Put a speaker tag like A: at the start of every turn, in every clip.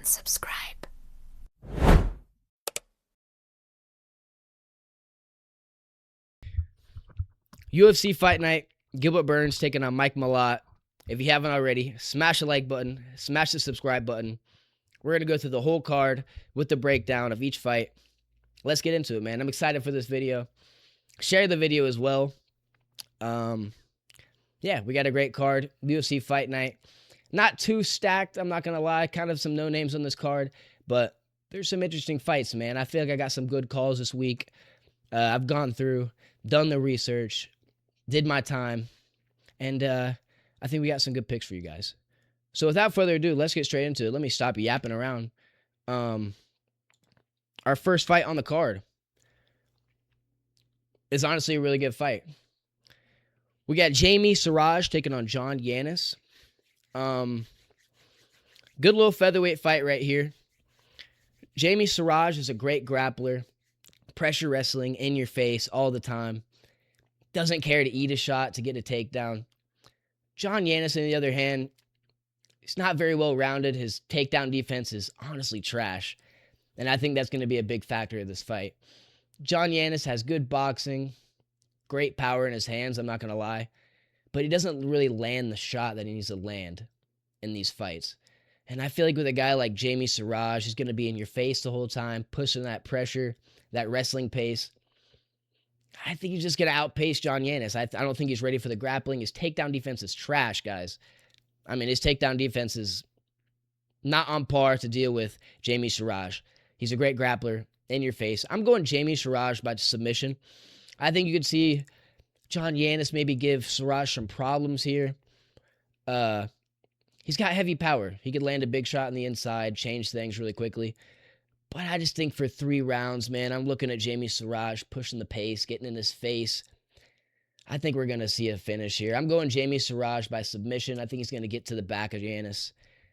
A: subscribe.
B: UFC Fight Night, Gilbert Burns taking on Mike Malott. If you haven't already, smash the like button, smash the subscribe button. We're going to go through the whole card with the breakdown of each fight. Let's get into it, man. I'm excited for this video. Share the video as well. Yeah, we got a great card. UFC Fight Night. Not too stacked, I'm not going to lie. Kind of some no names on this card, but there's some interesting fights, man. I feel like I got some good calls this week. I've gone through, done the research, did my time, and I think we got some good picks for you guys. So without further ado, let's get straight into it. Let me stop yapping around. Our first fight on the card is honestly a really good fight. We got Jamie Siraj taking on John Yanis. Good little featherweight fight right here. Jamie Siraj is a great grappler. Pressure wrestling in your face all the time. Doesn't care to eat a shot to get a takedown. John Yanis, on the other hand, he's not very well rounded. His takedown defense is honestly trash. And I think that's going to be a big factor of this fight. John Yanis has good boxing, great power in his hands, I'm not going to lie. But he doesn't really land the shot that he needs to land in these fights. And I feel like with a guy like Jamie Siraj, he's going to be in your face the whole time, pushing that pressure, that wrestling pace. I think he's just going to outpace John Yanis. I don't think he's ready for the grappling. His takedown defense is trash, guys. I mean, his takedown defense is not on par to deal with Jamie Siraj. He's a great grappler in your face. I'm going Jamie Siraj by submission. I think you could see John Yanis maybe give Siraj some problems here. He's got heavy power. He could land a big shot on the inside, change things really quickly. But I just think for 3 rounds, man, I'm looking at Jamie Siraj pushing the pace, getting in his face. I think we're going to see a finish here. I'm going Jamie Siraj by submission. I think he's going to get to the back of Yanis.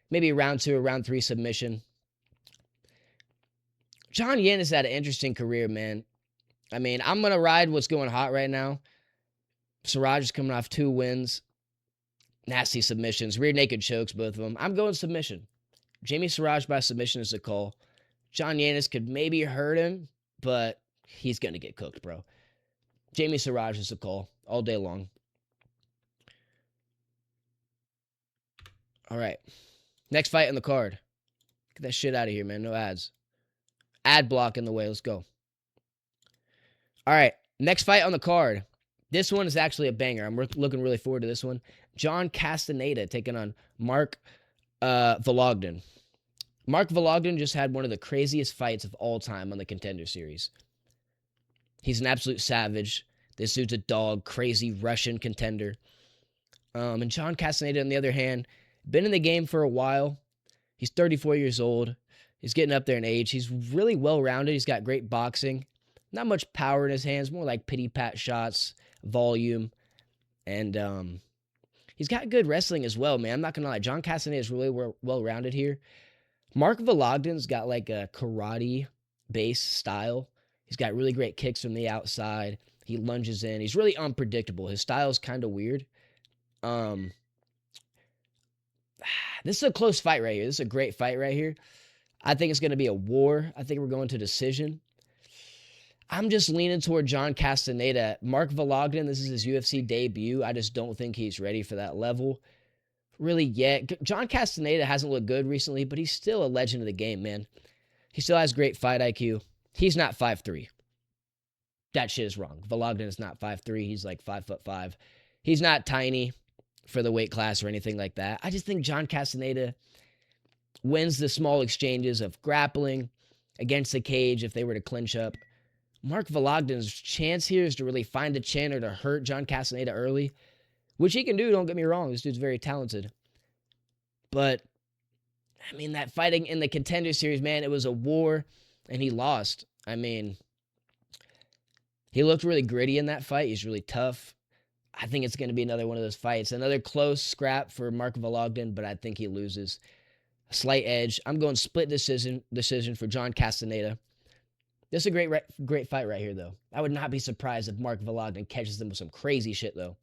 B: Maybe a round 2 or round 3 submission. John Yanis had an interesting career, man. I mean, I'm going to ride what's going hot right now. Siraj is coming off 2 wins. Nasty submissions. Rear naked chokes, both of them. I'm going submission. Jamie Siraj by submission is the call. John Yanis could maybe hurt him, but he's going to get cooked, bro. Jamie Siraj is the call all day long. All right. Next fight on the card. Get that shit out of here, man. No ads. Ad block in the way. Let's go. All right. Next fight on the card. This one is actually a banger. I'm looking really forward to this one. John Castaneda taking on Mark Vologden. Mark Vologden just had one of the craziest fights of all time on the Contender Series. He's an absolute savage. This dude's a dog, crazy Russian contender. And John Castaneda, on the other hand, been in the game for a while. He's 34 years old. He's getting up there in age. He's really well-rounded. He's got great boxing. Not much power in his hands, more like pity-pat shots, volume. And he's got good wrestling as well, man. I'm not going to lie. John Castaneda is really well-rounded here. Mark Vologden's got like a karate-based style. He's got really great kicks from the outside. He lunges in. He's really unpredictable. His style is kind of weird. This is a close fight right here. This is a great fight right here. I think it's going to be a war. I think we're going to decision. I'm just leaning toward John Castaneda. Mark Vologden, this is his UFC debut. I just don't think he's ready for that level really yet. John Castaneda hasn't looked good recently, but he's still a legend of the game, man. He still has great fight IQ. He's not 5'3". That shit is wrong. Vologden is not 5'3". He's like 5'5". He's not tiny for the weight class or anything like that. I just think John Castaneda wins the small exchanges of grappling against the cage if they were to clinch up. Mark Vologden's chance here is to really find a chin or to hurt John Castaneda early, which he can do, don't get me wrong. This dude's very talented. But, I mean, that fighting in the Contender Series, man, it was a war, and he lost. I mean, he looked really gritty in that fight. He's really tough. I think it's going to be another one of those fights. Another close scrap for Mark Vologden, but I think he loses. A slight edge. I'm going split decision for John Castaneda. This is a great fight right here, though. I would not be surprised if Mark Vologden catches them with some crazy shit, though.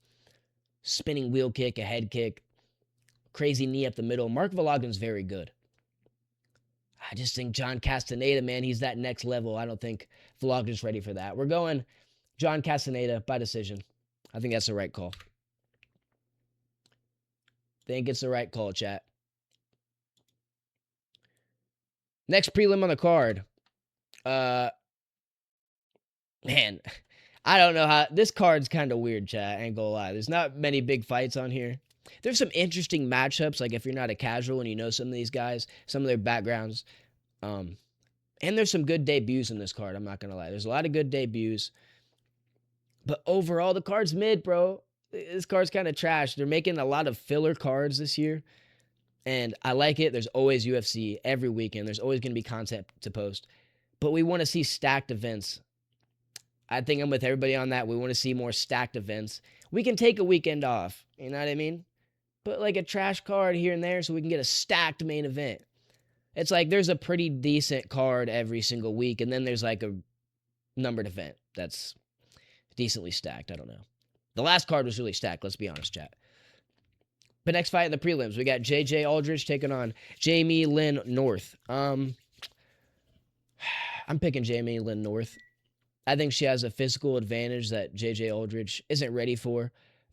B: Spinning wheel kick, a head kick, crazy knee up the middle. Mark Vologden's very good. I just think John Castaneda, man, he's that next level. I don't think Vlogner's ready for that. We're going John Castaneda by decision. I think that's the right call. Think it's the right call, chat. Next prelim on the card. Man, I don't know how this card's kind of weird, chat. I ain't gonna lie. There's not many big fights on here. There's some interesting matchups, like if you're not a casual and you know some of these guys, some of their backgrounds. And there's some good debuts in this card, I'm not gonna lie. There's a lot of good debuts. But overall, the card's mid, bro. This card's kind of trash. They're making a lot of filler cards this year. And I like it. There's always UFC every weekend. There's always going to be content to post. But we want to see stacked events. I think I'm with everybody on that. We want to see more stacked events. We can take a weekend off. You know what I mean? Put like a trash card here and there so we can get a stacked main event. It's like there's a pretty decent card every single week. And then there's like a numbered event that's decently stacked. I don't know. The last card was really stacked. Let's be honest, chat. But next fight in the prelims, we got JJ Aldrich taking on Jamie Lynn North. I'm picking Jamie Lynn North. I think she has a physical advantage that JJ Aldrich isn't ready for.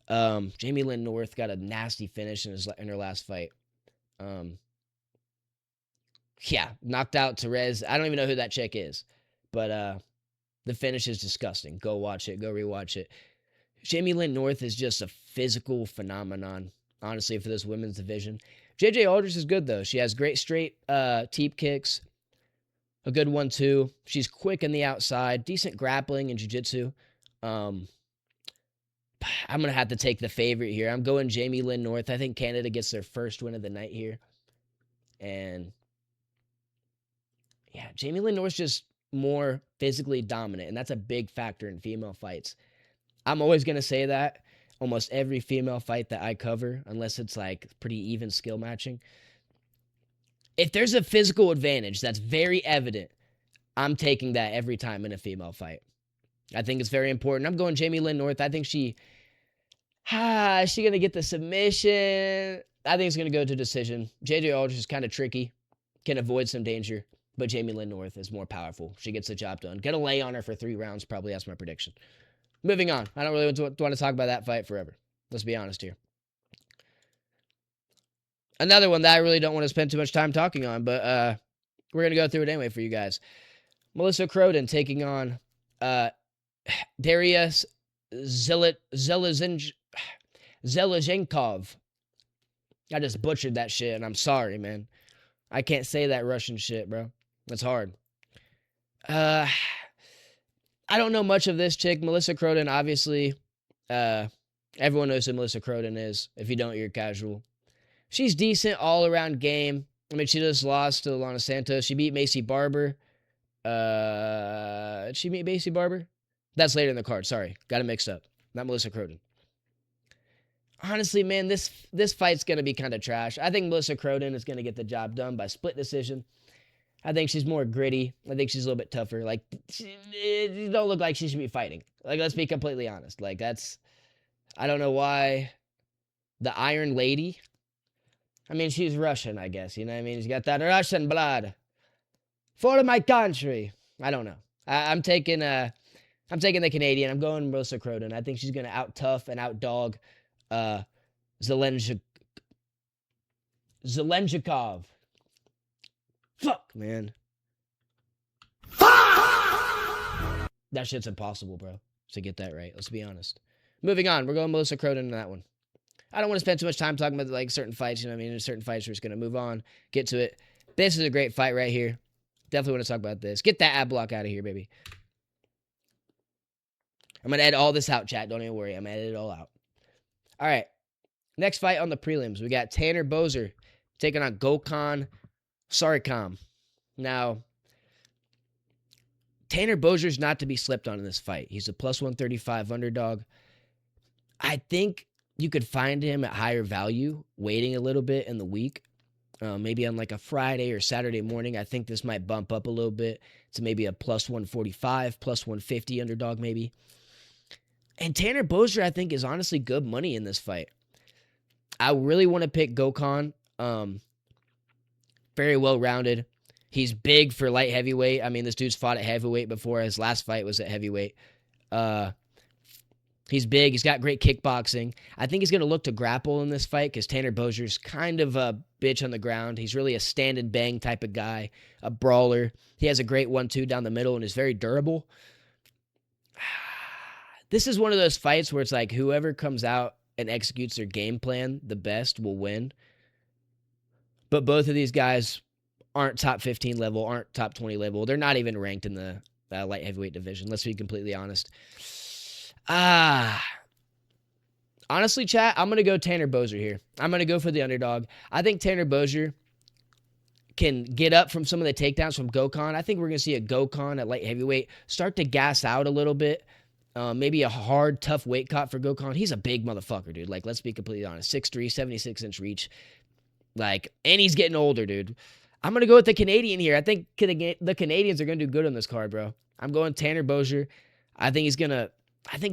B: Jamie Lynn North got a nasty finish in her last fight. Yeah, knocked out Therese. I don't even know who that chick is. But the finish is disgusting. Go watch it. Go rewatch it. Jamie Lynn North is just a physical phenomenon. Honestly, for this women's division. JJ Aldrich is good, though. She has great straight teep kicks. A good one, too. She's quick in the outside. Decent grappling and jiu-jitsu. I'm going to have to take the favorite here. I'm going Jamie Lynn North. I think Canada gets their first win of the night here. And, yeah, Jamie Lynn North's just more physically dominant. And that's a big factor in female fights. I'm always going to say that. Almost every female fight that I cover, unless it's like pretty even skill matching. If there's a physical advantage that's very evident, I'm taking that every time in a female fight. I think it's very important. I'm going Jamie Lynn North. I think is she going to get the submission? I think it's going to go to decision. JJ Aldrich is kind of tricky, can avoid some danger, but Jamie Lynn North is more powerful. She gets the job done. Get a lay on her for 3 rounds, probably. That's my prediction. Moving on. I don't really want to talk about that fight forever. Let's be honest here. Another one that I really don't want to spend too much time talking on, but we're going to go through it anyway for you guys. Melissa Croden taking on Darius Zelezhenkov. I just butchered that shit, and I'm sorry, man. I can't say that Russian shit, bro. That's hard. I don't know much of this chick. Melissa Croden, obviously. Everyone knows who Melissa Croden is. If you don't, you're casual. She's decent all-around game. I mean, she just lost to Lana Santos. She beat Macy Barber. Did she beat Macy Barber? That's later in the card. Sorry. Got it mixed up. Not Melissa Croden. Honestly, man, this fight's going to be kind of trash. I think Melissa Croden is going to get the job done by split decision. I think she's more gritty. I think she's a little bit tougher. Like, she don't look like she should be fighting. Like, let's be completely honest. Like, I don't know why. The Iron Lady. I mean, she's Russian, I guess. You know what I mean? She's got that Russian blood. For my country. I don't know. I'm taking the Canadian. I'm going Melissa Croden. I think she's going to out-tough and out-dog Zelenchikov. Fuck, man. Fuck! That shit's impossible, bro, to get that right. Let's be honest. Moving on. We're going Melissa Croden in that one. I don't want to spend too much time talking about like certain fights. You know what I mean? There's certain fights we're just going to move on, get to it. This is a great fight right here. Definitely want to talk about this. Get that ad block out of here, baby. I'm going to edit all this out, chat. Don't even worry. I'm going to edit it all out. All right. Next fight on the prelims. We got Tanner Boser taking on Gokhan Sarikam. Now, Tanner Boser's not to be slept on in this fight. He's a plus 135 underdog. I think you could find him at higher value, waiting a little bit in the week. Maybe on like a Friday or Saturday morning. I think this might bump up a little bit to maybe a plus 145, plus 150 underdog maybe. And Tanner Boser, I think, is honestly good money in this fight. I really want to pick Gokhan. Very well-rounded. He's big for light heavyweight. I mean, this dude's fought at heavyweight before. His last fight was at heavyweight. He's big. He's got great kickboxing. I think he's going to look to grapple in this fight because Tanner Bozier's kind of a bitch on the ground. He's really a stand and bang type of guy, a brawler. He has a great 1-2 down the middle and is very durable. This is one of those fights where it's like whoever comes out and executes their game plan the best will win. But both of these guys aren't top 15 level, aren't top 20 level. They're not even ranked in the light heavyweight division. Let's be completely honest. Honestly, chat, I'm going to go Tanner Bozier here. I'm going to go for the underdog. I think Tanner Bozier can get up from some of the takedowns from Gokhan. I think we're going to see a Gokhan at light heavyweight start to gas out a little bit. Maybe a hard, tough weight cut for Gokhan. He's a big motherfucker, dude. Like, let's be completely honest. 6'3", 76-inch reach. Like, and he's getting older, dude. I'm going to go with the Canadian here. I think the Canadians are going to do good on this card, bro. I'm going Tanner Bozier. I think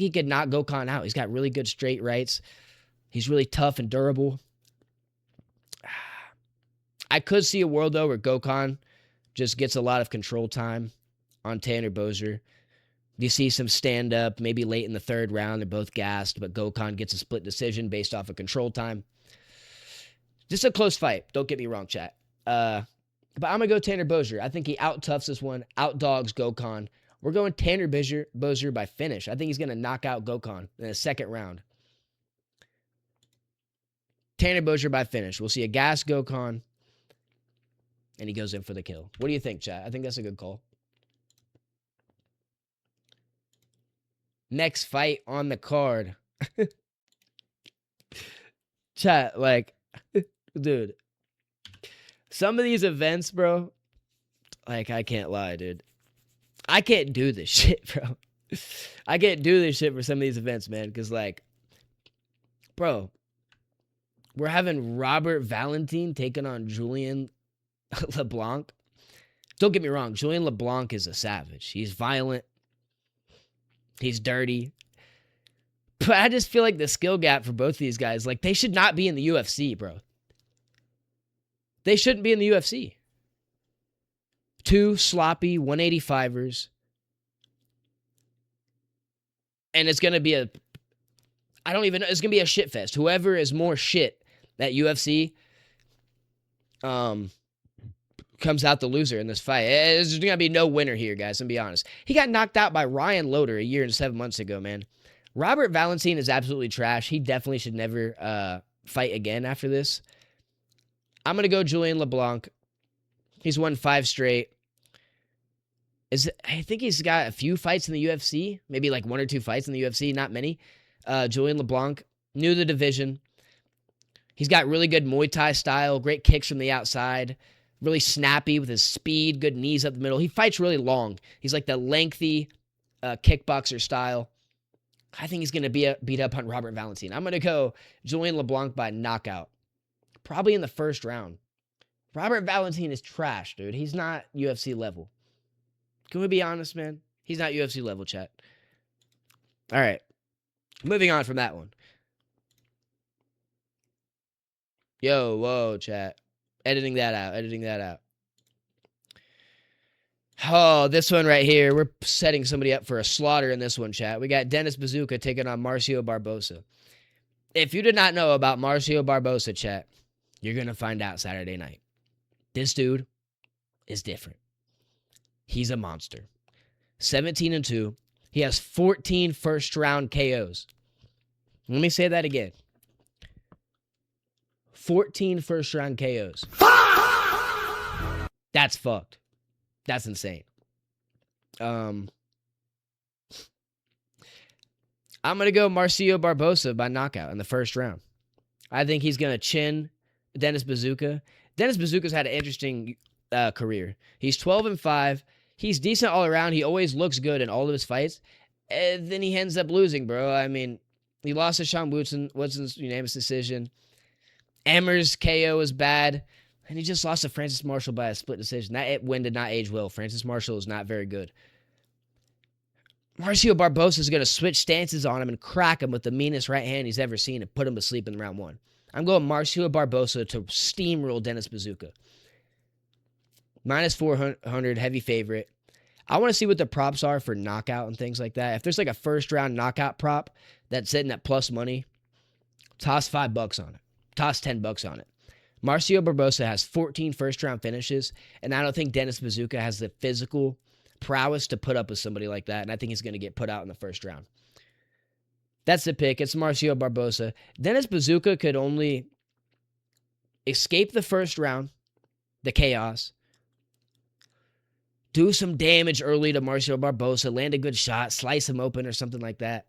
B: he could knock Gokhan out. He's got really good straight rights. He's really tough and durable. I could see a world, though, where Gokhan just gets a lot of control time on Tanner Bozier. You see some stand-up, maybe late in the third round. They're both gassed, but Gokhan gets a split decision based off of control time. Just a close fight. Don't get me wrong, chat. But I'm going to go Tanner Bozier. I think he out-toughs this one, out-dogs Gokhan. We're going Tanner Bozier by finish. I think he's going to knock out Gokhan in the second round. Tanner Bozier by finish. We'll see a gas Gokhan, and he goes in for the kill. What do you think, chat? I think that's a good call. Next fight on the card. Chat, like, dude. Some of these events, bro, like, I can't lie, dude. I can't do this shit, bro. I can't do this shit for some of these events, man, because, like, bro, we're having Robert Valentin taking on Julian LeBlanc. Don't get me wrong. Julian LeBlanc is a savage. He's violent. He's dirty. But I just feel like the skill gap for both of these guys, like, they should not be in the UFC, bro. They shouldn't be in the UFC. Two sloppy 185ers. And it's going to be it's going to be a shit fest. Whoever is more shit at UFC comes out the loser in this fight. There's going to be no winner here, guys, I'm be honest. He got knocked out by Ryan Loder a year and 7 months ago, man. Robert Valentin is absolutely trash. He definitely should never fight again after this. I'm going to go Julian LeBlanc. He's won 5 straight. I think he's got a few fights in the UFC. Maybe like 1 or 2 fights in the UFC. Not many. Julian LeBlanc, new to the division. He's got really good Muay Thai style. Great kicks from the outside. Really snappy with his speed. Good knees up the middle. He fights really long. He's like the lengthy kickboxer style. I think he's going to beat up on Robert Valentin. I'm going to go Julian LeBlanc by knockout. Probably in the first round. Robert Valentin is trash, dude. He's not UFC level. Can we be honest, man? He's not UFC level, chat. All right. Moving on from that one. Yo, whoa, chat. Editing that out. Oh, this one right here. We're setting somebody up for a slaughter in this one, chat. We got Dennis Bazooka taking on Marcio Barbosa. If you did not know about Marcio Barbosa, chat, you're going to find out Saturday night. This dude is different. He's a monster. 17-2. He has 14 first-round KOs. Let me say that again. 14 first-round KOs. That's fucked. That's insane. I'm going to go Marcio Barbosa by knockout in the first round. I think he's going to chin Dennis Bazooka. Dennis Bazooka's had an interesting career. He's 12-5. He's decent all around. He always looks good in all of his fights. And then he ends up losing, bro. I mean, he lost to Sean Woodson's unanimous decision. Emmer's KO is bad. And he just lost to Francis Marshall by a split decision. That win did not age well. Francis Marshall is not very good. Marcio Barbosa is going to switch stances on him and crack him with the meanest right hand he's ever seen and put him to sleep in round 1. I'm going Marcio Barbosa to steamroll Dennis Bazooka. Minus 400, heavy favorite. I want to see what the props are for knockout and things like that. If there's like a first round knockout prop that's sitting at plus money, toss $5 on it. Toss $10 on it. Marcio Barbosa has 14 first round finishes, and I don't think Dennis Bazooka has the physical prowess to put up with somebody like that, and I think he's going to get put out in the first round. That's the pick. It's Marcio Barbosa. Dennis Bazooka could only escape the first round, the chaos, do some damage early to Marcio Barbosa, land a good shot, slice him open or something like that,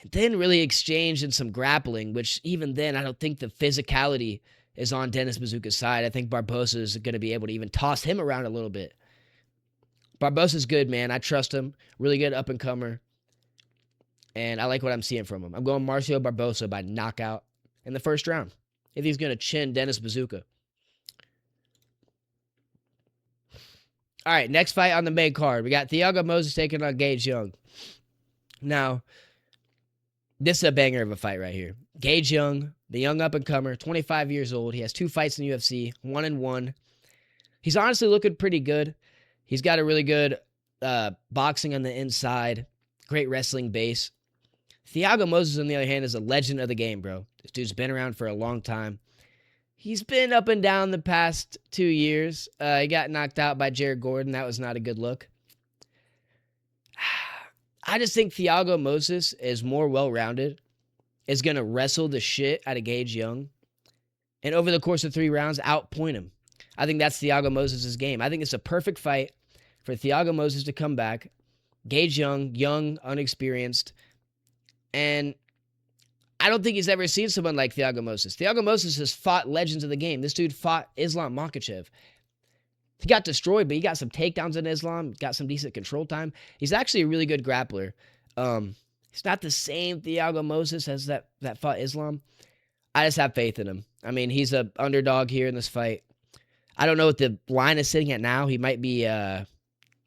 B: and then really exchange in some grappling, which even then I don't think the physicality is on Dennis Bazooka's side. I think Barbosa is going to be able to even toss him around a little bit. Barbosa's good, man. I trust him. Really good up-and-comer. And I like what I'm seeing from him. I'm going Marcio Barbosa by knockout in the first round, if he's going to chin Dennis Bazooka. All right, next fight on the main card. We got Thiago Moses taking on Gage Young. Now, this is a banger of a fight right here. Gage Young, the young up-and-comer, 25 years old. He has 2 fights in the UFC, 1-1. He's honestly looking pretty good. He's got a really good boxing on the inside, great wrestling base. Thiago Moses, on the other hand, is a legend of the game, bro. This dude's been around for a long time. He's been up and down the past 2 years. He got knocked out by Jared Gordon. That was not a good look. I just think Thiago Moses is more well-rounded, is going to wrestle the shit out of Gage Young, and over the course of 3 rounds, outpoint him. I think that's Thiago Moses' game. I think it's a perfect fight for Thiago Moses to come back. Gage young, unexperienced, and I don't think he's ever seen someone like Thiago Moses. Thiago Moses has fought legends of the game. This dude fought Islam Makhachev. He got destroyed, but he got some takedowns in Islam, got some decent control time. He's actually a really good grappler. He's not the same Thiago Moses as that fought Islam. I just have faith in him. I mean, he's an underdog here in this fight. I don't know what the line is sitting at now. He might be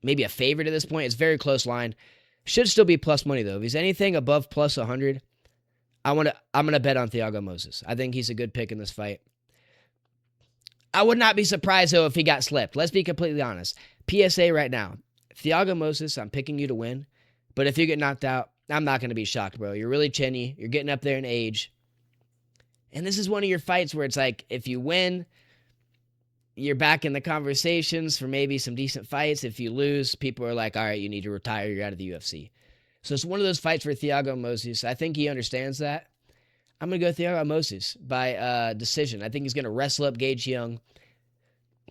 B: maybe a favorite at this point. It's a very close line. Should still be plus money, though. If he's anything above plus 100, I'm gonna bet on Thiago Moses. I think he's a good pick in this fight. I would not be surprised, though, if he got slipped. Let's be completely honest. PSA right now. Thiago Moses, I'm picking you to win. But if you get knocked out, I'm not going to be shocked, bro. You're really chinny. You're getting up there in age. And this is one of your fights where it's like, if you win, you're back in the conversations for maybe some decent fights. If you lose, people are like, all right, you need to retire. You're out of the UFC. So it's one of those fights for Thiago Moses. I think he understands that. I'm going to go Thiago Moses by decision. I think he's going to wrestle up Gage Young,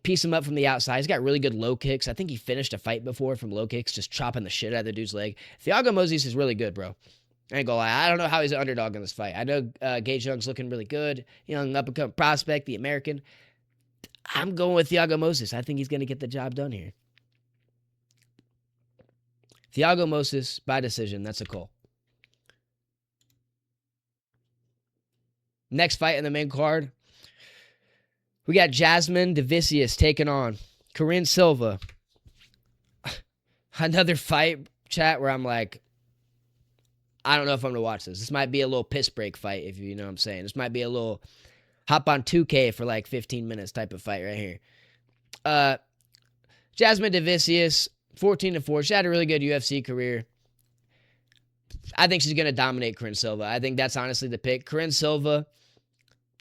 B: piece him up from the outside. He's got really good low kicks. I think he finished a fight before from low kicks, just chopping the shit out of the dude's leg. Thiago Moses is really good, bro. I ain't gonna lie. I don't know how he's an underdog in this fight. I know Gage Young's looking really good. Young up-and-coming prospect, the American. I'm going with Thiago Moses. I think he's going to get the job done here. Thiago Moses by decision. That's a call. Next fight in the main card, we got Jasmine Davicius taking on Corinne Silva. Another fight, chat, where I'm like, I don't know if I'm going to watch this. This might be a little piss break fight, if you know what I'm saying. This might be a little hop on 2K for like 15 minutes type of fight right here. Jasmine Davicius, 14-4. She had a really good UFC career. I think she's going to dominate Corinne Silva. I think that's honestly the pick. Corinne Silva,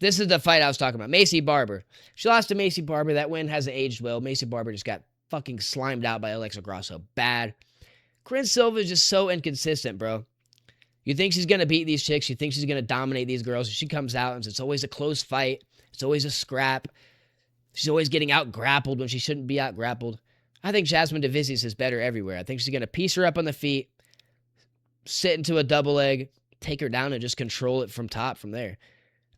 B: this is the fight I was talking about. Macy Barber. She lost to Macy Barber. That win hasn't aged well. Macy Barber just got fucking slimed out by Alexa Grasso. Bad. Corinne Silva is just so inconsistent, bro. You think she's going to beat these chicks. You think she's going to dominate these girls. She comes out and it's always a close fight. It's always a scrap. She's always getting out-grappled when she shouldn't be out-grappled. I think Jasmine Davicius is better everywhere. I think she's going to piece her up on the feet, sit into a double leg, take her down, and just control it from top from there.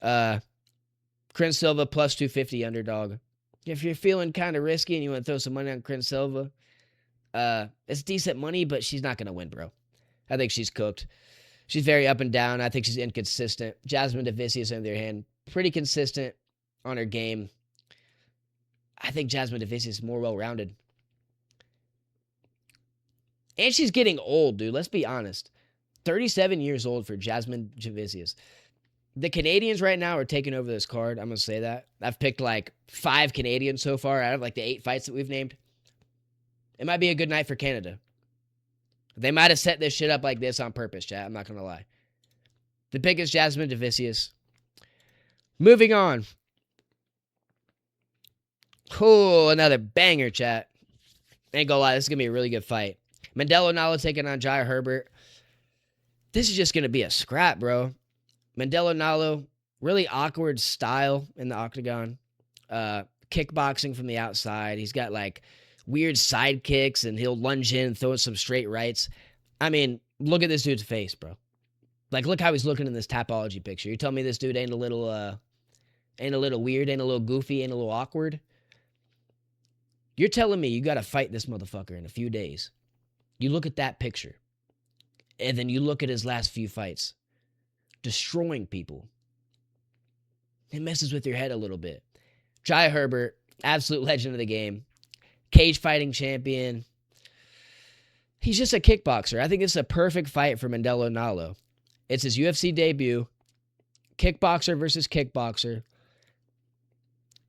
B: Corinne Silva plus 250 underdog. If you're feeling kind of risky and you want to throw some money on Corinne Silva, it's decent money, but she's not going to win, bro. I think she's cooked. She's very up and down. I think she's inconsistent. Jasmine Davicius, on the other hand, pretty consistent on her game. I think Jasmine Davicius is more well-rounded. And she's getting old, dude. Let's be honest. 37 years old for Jasmine Davicius. The Canadians right now are taking over this card. I'm going to say that. I've picked like 5 Canadians so far out of like the 8 fights that we've named. It might be a good night for Canada. They might have set this shit up like this on purpose, chat. I'm not going to lie. The pick is Jasmine Devicius. Moving on. Oh, another banger, chat. Ain't gonna lie, this is going to be a really good fight. Mandela Nala taking on Jai Herbert. This is just going to be a scrap, bro. Mandela Nalo, really awkward style in the octagon. Kickboxing from the outside. He's got like weird side kicks and he'll lunge in and throw some straight rights. I mean, look at this dude's face, bro. Like, look how he's looking in this Tapology picture. You tell me this dude ain't a little weird, ain't a little goofy, ain't a little awkward? You're telling me you got to fight this motherfucker in a few days. You look at that picture, and then you look at his last few fights. Destroying people. It messes with your head a little bit. Jai Herbert, absolute legend of the game. Cage fighting champion. He's just a kickboxer. I think it's a perfect fight for Mandela Nalo. It's his UFC debut. Kickboxer versus kickboxer.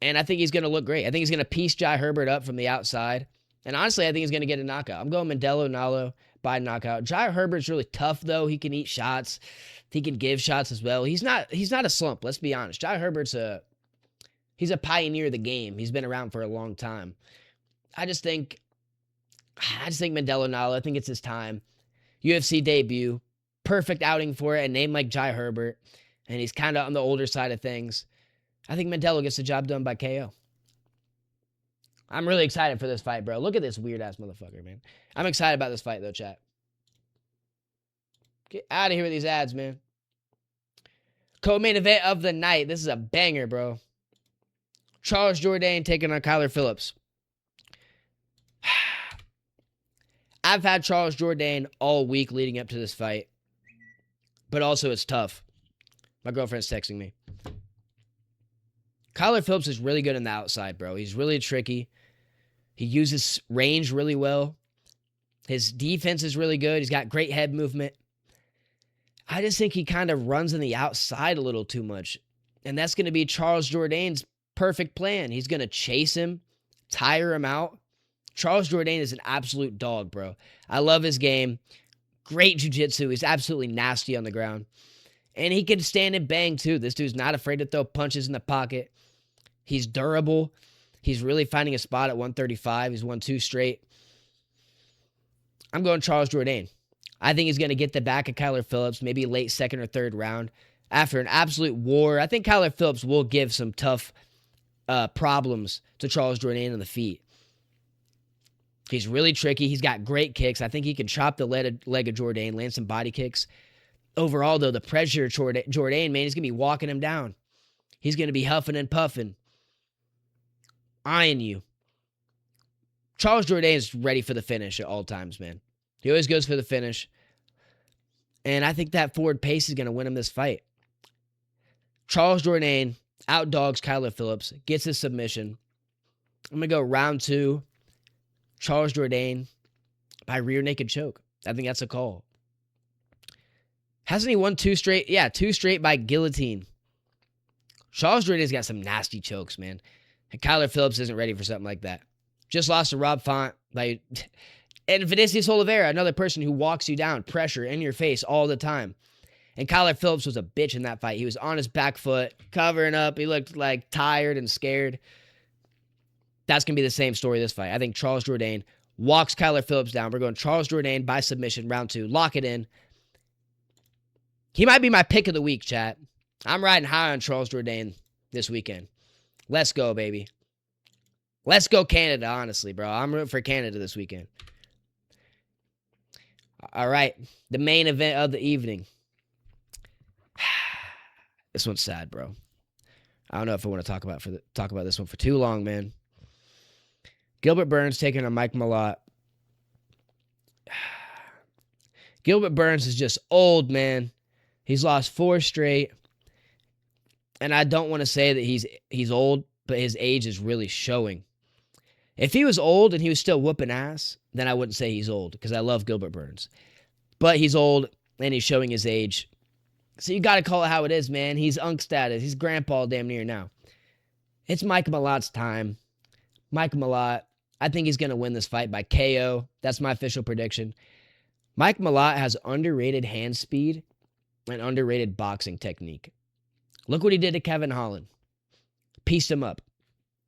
B: And I think he's going to look great. I think he's going to piece Jai Herbert up from the outside. And honestly, I think he's going to get a knockout. I'm going Mandela Nalo by knockout. Jai Herbert's really tough, though. He can eat shots. He can give shots as well. He's not a slump, let's be honest. Jai Herbert's he's a pioneer of the game. He's been around for a long time. I just think Mandela Nalo, I think it's his time. UFC debut. Perfect outing for it. A name like Jai Herbert. And he's kind of on the older side of things. I think Mandela gets the job done by KO. I'm really excited for this fight, bro. Look at this weird-ass motherfucker, man. I'm excited about this fight, though, chat. Get out of here with these ads, man. Co-main event of the night. This is a banger, bro. Charles Jourdain taking on Kyler Phillips. I've had Charles Jourdain all week leading up to this fight. But also, it's tough. My girlfriend's texting me. Kyler Phillips is really good on the outside, bro. He's really tricky. He uses range really well. His defense is really good. He's got great head movement. I just think he kind of runs on the outside a little too much. And that's going to be Charles Jourdain's perfect plan. He's going to chase him, tire him out. Charles Jourdain is an absolute dog, bro. I love his game. Great jiu-jitsu. He's absolutely nasty on the ground. And he can stand and bang, too. This dude's not afraid to throw punches in the pocket. He's durable. He's really finding a spot at 135. He's won 2 straight. I'm going Charles Jourdain. I think he's going to get the back of Kyler Phillips, maybe late second or third round. After an absolute war, I think Kyler Phillips will give some tough problems to Charles Jourdain on the feet. He's really tricky. He's got great kicks. I think he can chop the leg of Jourdain, land some body kicks. Overall, though, the pressure Jourdain, man, he's going to be walking him down. He's going to be huffing and puffing. Eyeing you. Charles Jourdain is ready for the finish at all times, man. He always goes for the finish. And I think that forward pace is going to win him this fight. Charles Jourdain outdogs Kyler Phillips, gets his submission. I'm going to go round 2. Charles Jourdain by rear naked choke. I think that's a call. Hasn't he won 2 straight? Yeah, 2 straight by guillotine. Charles Jourdain's got some nasty chokes, man. And Kyler Phillips isn't ready for something like that. Just lost to Rob Font. And Vinicius Oliveira, another person who walks you down, pressure in your face all the time. And Kyler Phillips was a bitch in that fight. He was on his back foot, covering up. He looked like tired and scared. That's going to be the same story this fight. I think Charles Jourdain walks Kyler Phillips down. We're going Charles Jourdain by submission, round 2. Lock it in. He might be my pick of the week, chat. I'm riding high on Charles Jourdain this weekend. Let's go, baby. Let's go Canada, honestly, bro. I'm rooting for Canada this weekend. All right. The main event of the evening. This one's sad, bro. I don't know if I want to talk about this one for too long, man. Gilbert Burns taking on Mike Malott. Gilbert Burns is just old, man. He's lost 4 straight. And I don't want to say that he's old, but his age is really showing. If he was old and he was still whooping ass, then I wouldn't say he's old, because I love Gilbert Burns. But he's old, and he's showing his age. So you got to call it how it is, man. He's unk status. He's grandpa damn near now. It's Mike Malott's time. Mike Malott, I think he's going to win this fight by KO. That's my official prediction. Mike Malott has underrated hand speed and underrated boxing technique. Look what he did to Kevin Holland. Pieced him up.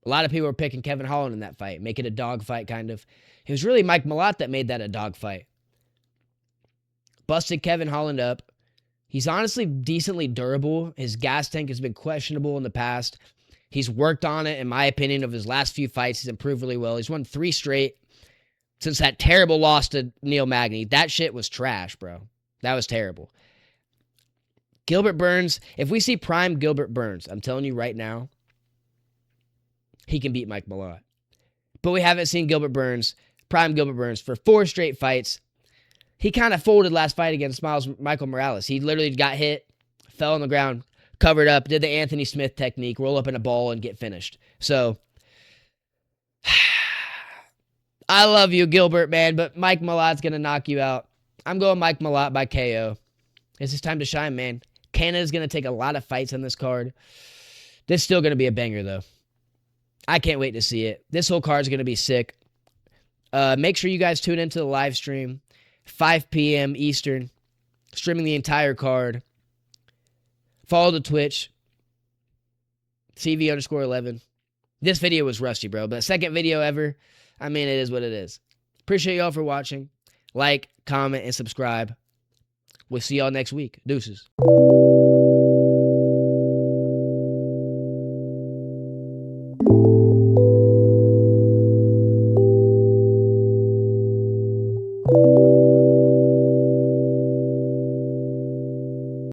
B: A lot of people were picking Kevin Holland in that fight, make it a dog fight kind of. It was really Mike Malott that made that a dog fight. Busted Kevin Holland up. He's honestly decently durable. His gas tank has been questionable in the past. He's worked on it, in my opinion, of his last few fights. He's improved really well. He's won 3 straight since that terrible loss to Neil Magny. That shit was trash, bro. That was terrible. Gilbert Burns, if we see prime Gilbert Burns, I'm telling you right now, he can beat Mike Malott. But we haven't seen prime Gilbert Burns, for 4 straight fights. He kind of folded last fight against Michael Morales. He literally got hit, fell on the ground, covered up, did the Anthony Smith technique, roll up in a ball and get finished. So, I love you, Gilbert, man, but Mike Malott's going to knock you out. I'm going Mike Malott by KO. It's his time to shine, man. Canada's going to take a lot of fights on this card. This is still going to be a banger, though. I can't wait to see it. This whole card is going to be sick. Make sure you guys tune into the live stream. 5 p.m. Eastern. Streaming the entire card. Follow the Twitch. CV_11. This video was rusty, bro. But second video ever. I mean, it is what it is. Appreciate y'all for watching. Like, comment, and subscribe. We'll see y'all next week. Deuces.